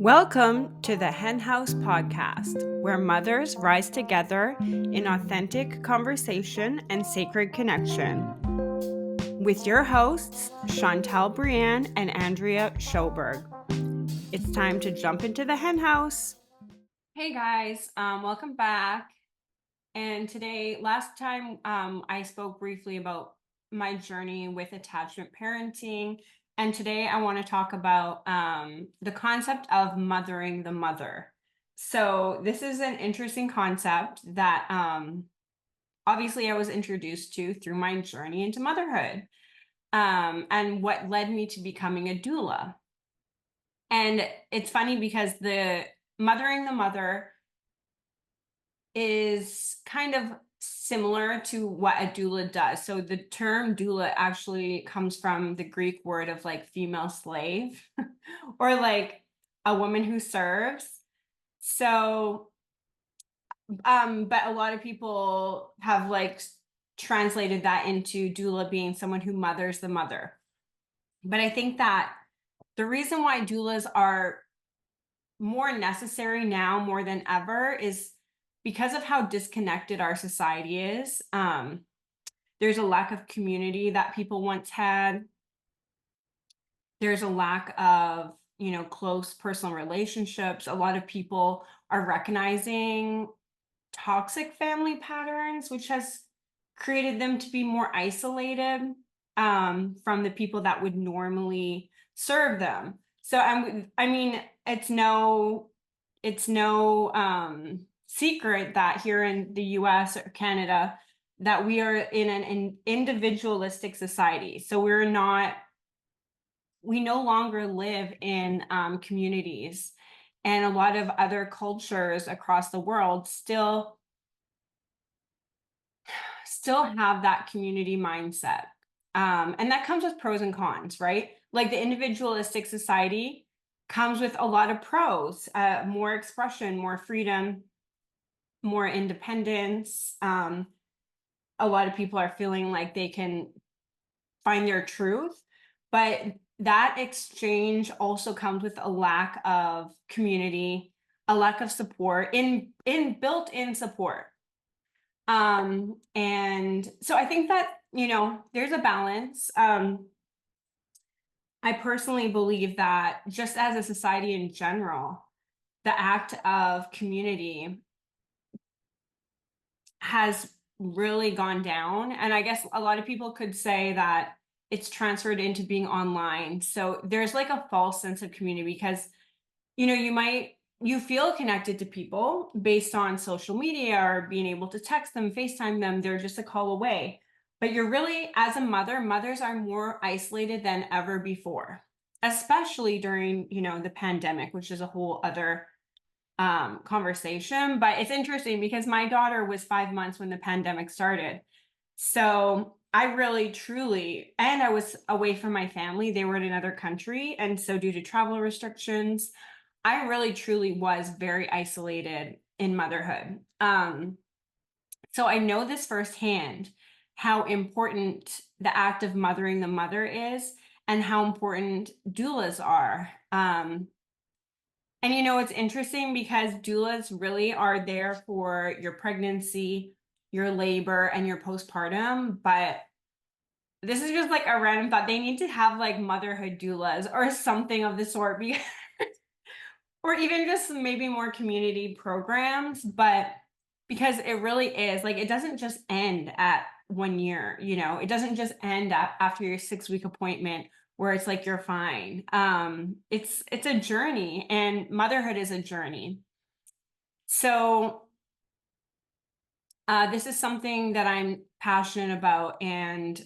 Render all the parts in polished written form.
Welcome to the Hen House Podcast, where mothers rise together in authentic conversation and sacred connection. With your hosts, Chantal Breanne and Andrea Sjoeberg. It's time to jump into the Hen House. Hey guys, welcome back. And today, last time I spoke briefly about my journey with attachment parenting. And today I want to talk about the concept of mothering the mother. So this is an interesting concept that obviously I was introduced to through my journey into motherhood and what led me to becoming a doula. And it's funny because the mothering the mother is kind of similar to what a doula does. So the term doula actually comes from the Greek word of like female slave or like a woman who serves. So but a lot of people have like translated that into doula being someone who mothers the mother. But I think that the reason why doulas are more necessary now more than ever is because of how disconnected our society is. There's a lack of community that people once had. There's a lack of, close personal relationships. A lot of people are recognizing toxic family patterns, which has created them to be more isolated from the people that would normally serve them. So I mean, it's no secret that here in the US or Canada that we are in an individualistic society. So we no longer live in communities, and a lot of other cultures across the world still have that community mindset. And that comes with pros and cons, right? Like the individualistic society comes with a lot of pros, more expression, more freedom, more independence. A lot of people are feeling like they can find their truth, but that exchange also comes with a lack of community, a lack of support, in built-in support. And so I think that, there's a balance. I personally believe that just as a society in general, the act of community has really gone down. And I guess a lot of people could say that it's transferred into being online. So there's like a false sense of community because, you feel connected to people based on social media or being able to text them, FaceTime them, they're just a call away. But you're really, as a mother, mothers are more isolated than ever before, especially during, the pandemic, which is a whole other conversation. But it's interesting because my daughter was 5 months when the pandemic started. So I really truly, and I was away from my family, they were in another country. And so due to travel restrictions, I really truly was very isolated in motherhood. So I know this firsthand, how important the act of mothering the mother is and how important doulas are. And it's interesting because doulas really are there for your pregnancy, your labor, and your postpartum. But this is just like a random thought. They need to have like motherhood doulas or something of the sort, because or even just maybe more community programs. But because it really is like, it doesn't just end at 1 year, it doesn't just end after your 6-week appointment where it's like you're fine. It's a journey, and motherhood is a journey. So this is something that I'm passionate about, and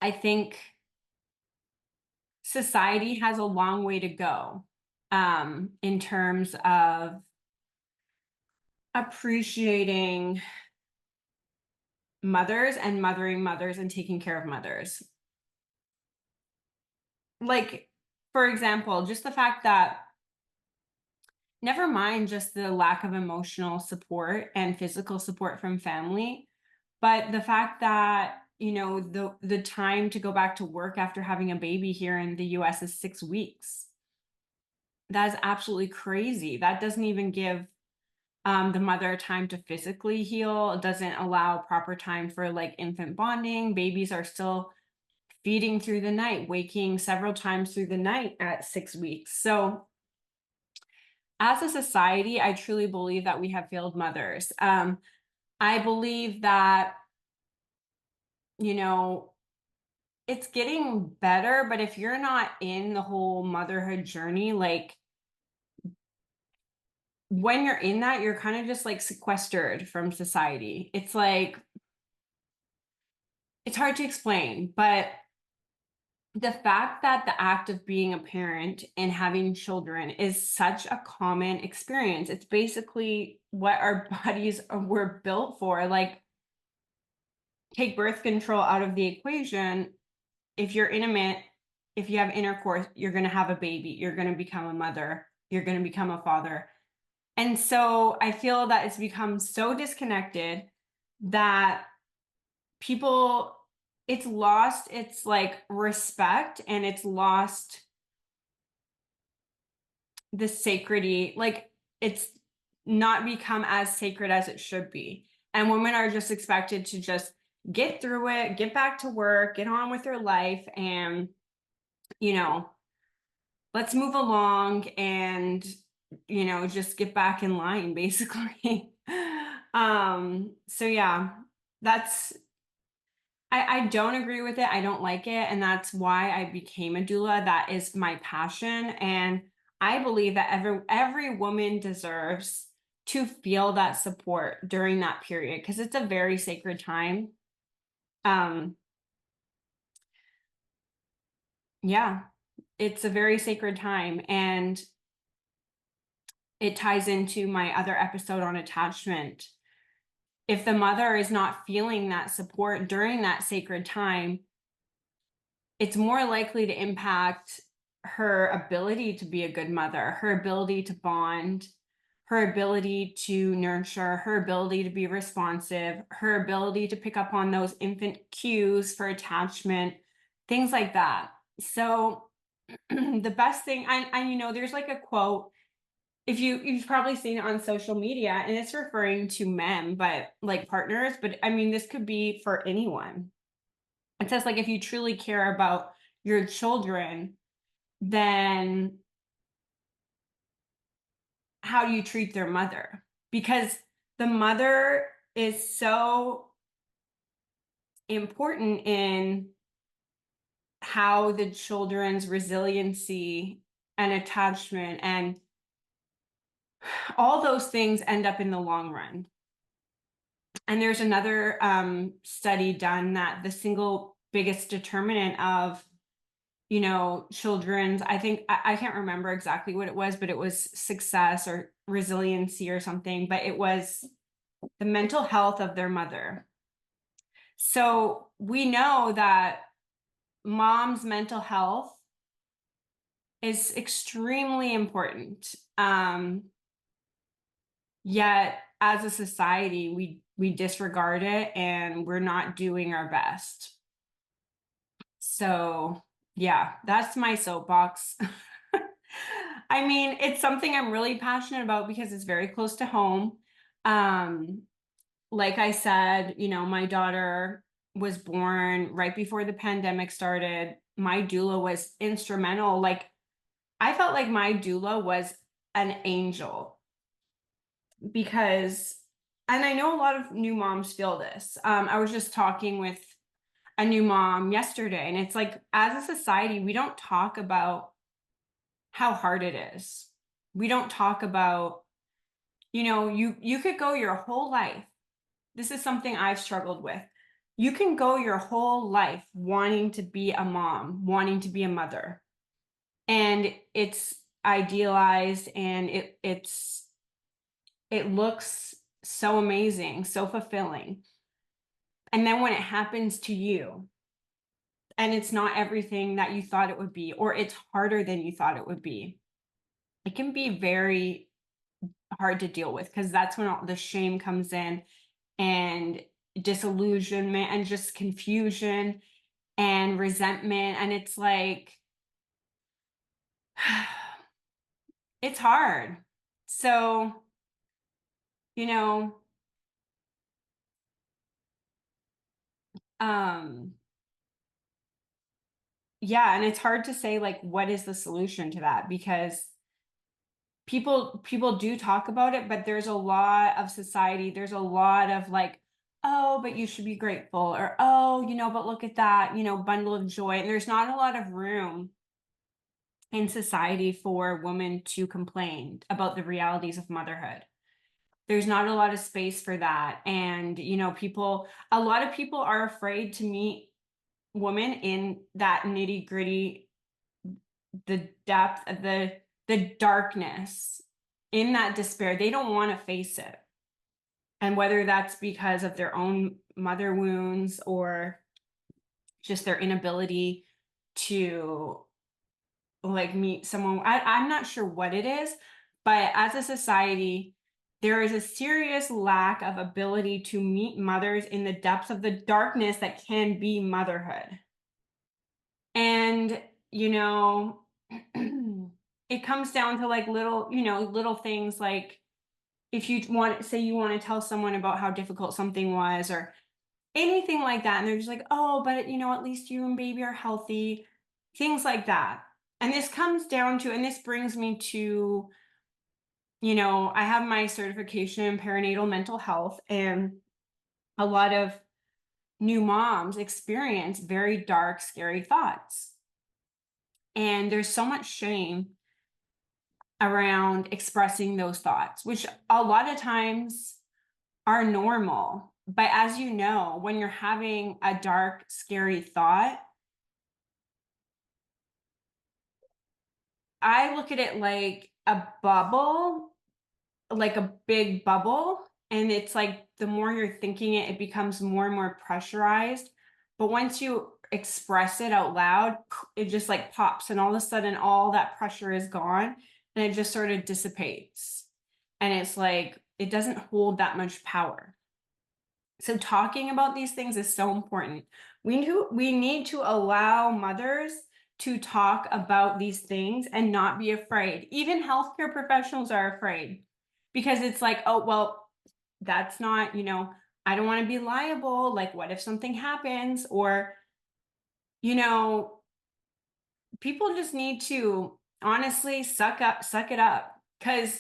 I think society has a long way to go in terms of appreciating mothers and mothering mothers and taking care of mothers. Like, for example, just the fact that, never mind just the lack of emotional support and physical support from family, but the fact that, the time to go back to work after having a baby here in the US is 6 weeks. That is absolutely crazy. That doesn't even give the mother time to physically heal. It doesn't allow proper time for like infant bonding. Babies are still feeding through the night, waking several times through the night at 6 weeks. So as a society, I truly believe that we have failed mothers. I believe that, you know, it's getting better, but if you're not in the whole motherhood journey, like when you're in that, you're kind of just like sequestered from society. It's like, it's hard to explain, but the fact that the act of being a parent and having children is such a common experience. It's basically what our bodies were built for. Like, take birth control out of the equation. If you're intimate, if you have intercourse, you're going to have a baby, you're going to become a mother, you're going to become a father. And so I feel that it's become so disconnected that people, it's lost its like respect, and it's lost the sacredy, like it's not become as sacred as it should be. And women are just expected to just get through it, get back to work, get on with their life, and, you know, let's move along and, you know, just get back in line, basically. So yeah, that's, I don't agree with it. I don't like it. And that's why I became a doula. That is my passion. And I believe that every woman deserves to feel that support during that period, because it's a very sacred time. Um, yeah, it's a very sacred time. And it ties into my other episode on attachment. If the mother is not feeling that support during that sacred time, it's more likely to impact her ability to be a good mother, her ability to bond, her ability to nurture, her ability to be responsive, her ability to pick up on those infant cues for attachment, things like that. So the best thing, and you know, there's like a quote, if you've probably seen it on social media, and it's referring to men, but like partners, but I mean, this could be for anyone. It says, like, if you truly care about your children, then how do you treat their mother? Because the mother is so important in how the children's resiliency and attachment and all those things end up in the long run. And there's another study done that the single biggest determinant of, you know, children's, I think, I can't remember exactly what it was, but it was success or resiliency or something, but it was the mental health of their mother. So we know that mom's mental health is extremely important. Yet as a society, we disregard it, and we're not doing our best. So yeah, that's my soapbox. I mean, it's something I'm really passionate about because it's very close to home. Um, like I said, you know, my daughter was born right before the pandemic started. My doula was instrumental. Like, I felt like my doula was an angel because, and I know a lot of new moms feel this. I was just talking with a new mom yesterday, and it's like, as a society, we don't talk about how hard it is. We don't talk about, you know, you could go your whole life. This is something I've struggled with. You can go your whole life wanting to be a mom, wanting to be a mother, and it's idealized, and it looks so amazing, so fulfilling. And then when it happens to you, and it's not everything that you thought it would be, or it's harder than you thought it would be, it can be very hard to deal with, because that's when all the shame comes in, and disillusionment, and just confusion and resentment. And it's like, it's hard. So, you know, um, yeah, and it's hard to say like what is the solution to that because people do talk about it, but there's a lot of society, there's a lot of like, oh, but you should be grateful, or oh, but look at that, bundle of joy. And there's not a lot of room in society for women to complain about the realities of motherhood. There's not a lot of space for that. And, a lot of people are afraid to meet women in that nitty gritty, the depth of the darkness, in that despair. They don't want to face it. And whether that's because of their own mother wounds or just their inability to like meet someone, I'm not sure what it is, but as a society, there is a serious lack of ability to meet mothers in the depths of the darkness that can be motherhood. And, it comes down to like little things like if you say you want to tell someone about how difficult something was or anything like that. And they're just like, oh, but at least you and baby are healthy, things like that. And this comes down to, and this brings me to, I have my certification in perinatal mental health, and a lot of new moms experience very dark, scary thoughts. And there's so much shame around expressing those thoughts, which a lot of times are normal. But as you know, when you're having a dark, scary thought, I look at it like a bubble, like a big bubble. And it's like the more you're thinking it, it becomes more and more pressurized. But once you express it out loud, it just like pops, and all of a sudden, all that pressure is gone and it just sort of dissipates. And it's like it doesn't hold that much power. So talking about these things is so important. We need to allow mothers to talk about these things and not be afraid. Even healthcare professionals are afraid because it's like, oh, well, that's not, I don't want to be liable. Like, what if something happens? Or, you know, people just need to honestly suck it up, because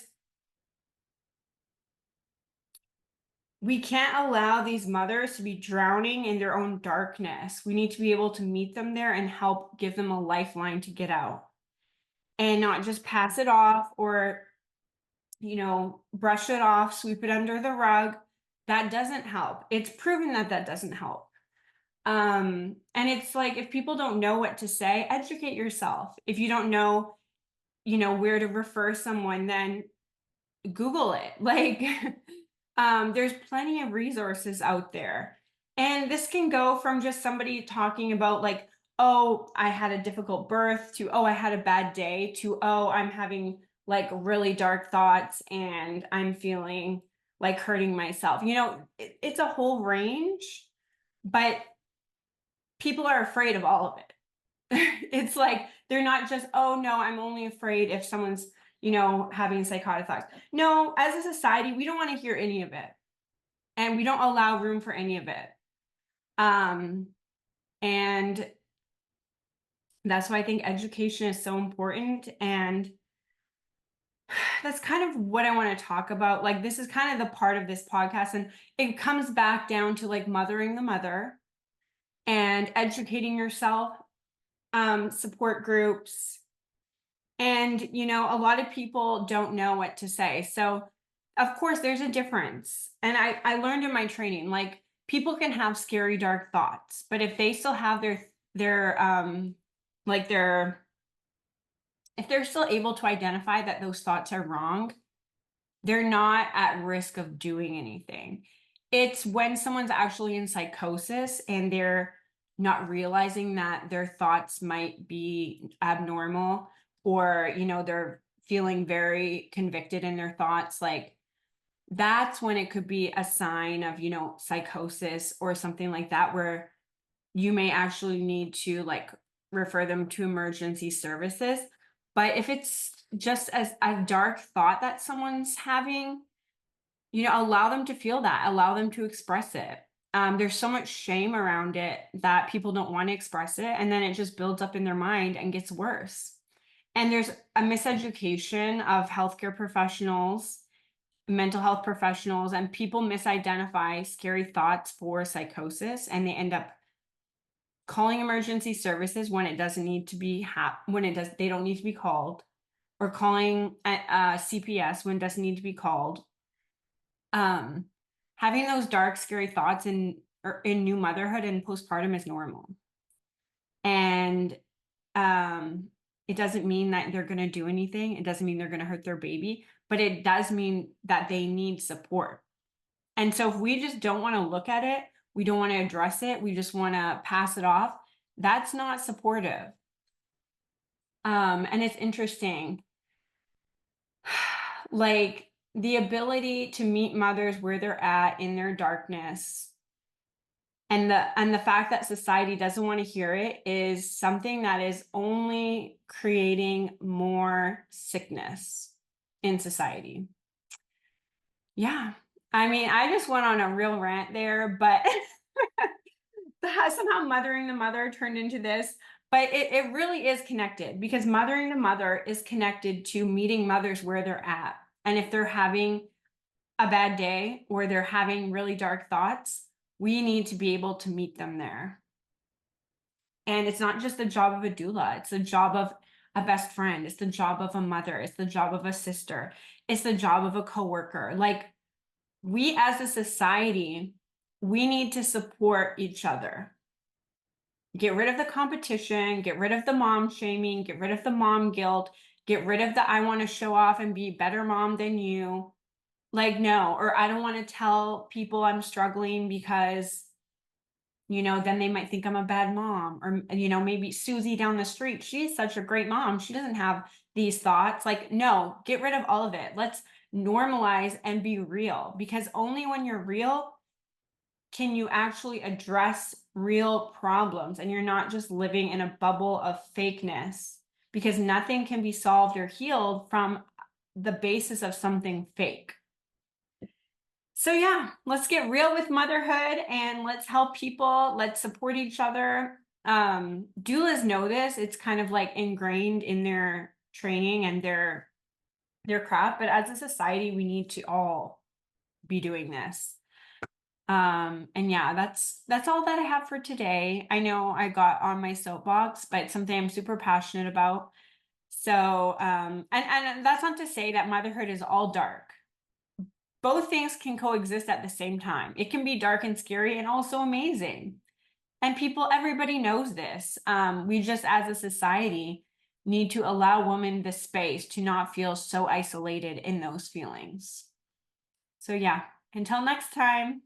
we can't allow these mothers to be drowning in their own darkness. We need to be able to meet them there and help give them a lifeline to get out and not just pass it off or, brush it off, sweep it under the rug. That doesn't help. It's proven that that doesn't help. And it's like, if people don't know what to say, educate yourself. If you don't know, where to refer someone, then Google it. Like, there's plenty of resources out there. And this can go from just somebody talking about, like, oh, I had a difficult birth, to, oh, I had a bad day, to, oh, I'm having like really dark thoughts and I'm feeling like hurting myself. It's a whole range, but people are afraid of all of it. It's like they're not just, oh no, I'm only afraid if someone's, having psychotic thoughts. No, as a society, we don't want to hear any of it. And we don't allow room for any of it. Um, and that's why I think education is so important. And that's kind of what I want to talk about. Like, this is kind of the part of this podcast. And it comes back down to like mothering the mother and educating yourself, support groups. And, a lot of people don't know what to say. So, of course, there's a difference. And I learned in my training, like, people can have scary, dark thoughts, but if they still have like if they're still able to identify that those thoughts are wrong, they're not at risk of doing anything. It's when someone's actually in psychosis and they're not realizing that their thoughts might be abnormal, or, they're feeling very convicted in their thoughts. Like, that's when it could be a sign of, psychosis or something like that, where you may actually need to like refer them to emergency services. But if it's just as a dark thought that someone's having, allow them to feel that, allow them to express it. There's so much shame around it that people don't want to express it, and then it just builds up in their mind and gets worse. And there's a miseducation of healthcare professionals, mental health professionals, and people misidentify scary thoughts for psychosis, and they end up calling emergency services when it doesn't need to be they don't need to be called, or calling CPS when it doesn't need to be called. Having those dark, scary thoughts in new motherhood and postpartum is normal. And it doesn't mean that they're going to do anything. It doesn't mean they're going to hurt their baby, but it does mean that they need support. And so if we just don't want to look at it, we don't want to address it, we just want to pass it off, that's not supportive. And it's interesting. Like, the ability to meet mothers where they're at in their darkness, and the fact that society doesn't want to hear it, is something that is only creating more sickness in society. Yeah. I mean, I just went on a real rant there, but somehow mothering the mother turned into this. But it really is connected, because mothering the mother is connected to meeting mothers where they're at. And if they're having a bad day or they're having really dark thoughts, we need to be able to meet them there. And it's not just the job of a doula, it's the job of a best friend, it's the job of a mother, it's the job of a sister, it's the job of a coworker. Like, we as a society, we need to support each other. Get rid of the competition, get rid of the mom shaming, get rid of the mom guilt, get rid of the I want to show off and be a better mom than you. Like, no, or I don't want to tell people I'm struggling because, then they might think I'm a bad mom. Or, maybe Susie down the street, she's such a great mom, she doesn't have these thoughts. Like, no, get rid of all of it. Let's normalize and be real, because only when you're real can you actually address real problems, and you're not just living in a bubble of fakeness, because nothing can be solved or healed from the basis of something fake. So yeah, let's get real with motherhood, and let's help people. Let's support each other. Doulas know this. It's kind of like ingrained in their training and their craft. But as a society, we need to all be doing this. And yeah, that's all that I have for today. I know I got on my soapbox, but it's something I'm super passionate about. So, and that's not to say that motherhood is all dark. Both things can coexist at the same time. It can be dark and scary and also amazing. And everybody knows this. We just, as a society, need to allow women the space to not feel so isolated in those feelings. So yeah, until next time.